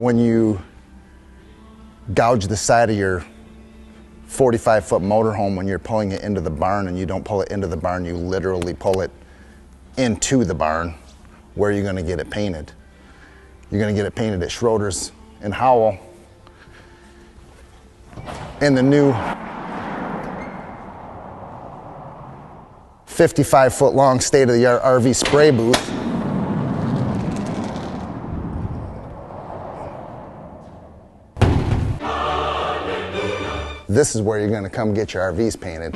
When you gouge the side of your 45-foot motorhome when you're pulling it into the barn, and you don't pull it into the barn, you literally pull it into the barn, where you're going to get it painted. You're going to get it painted at Schroeders in Howell in the new 55-foot long state-of-the-art RV spray booth. This is where you're going to come get your RVs painted.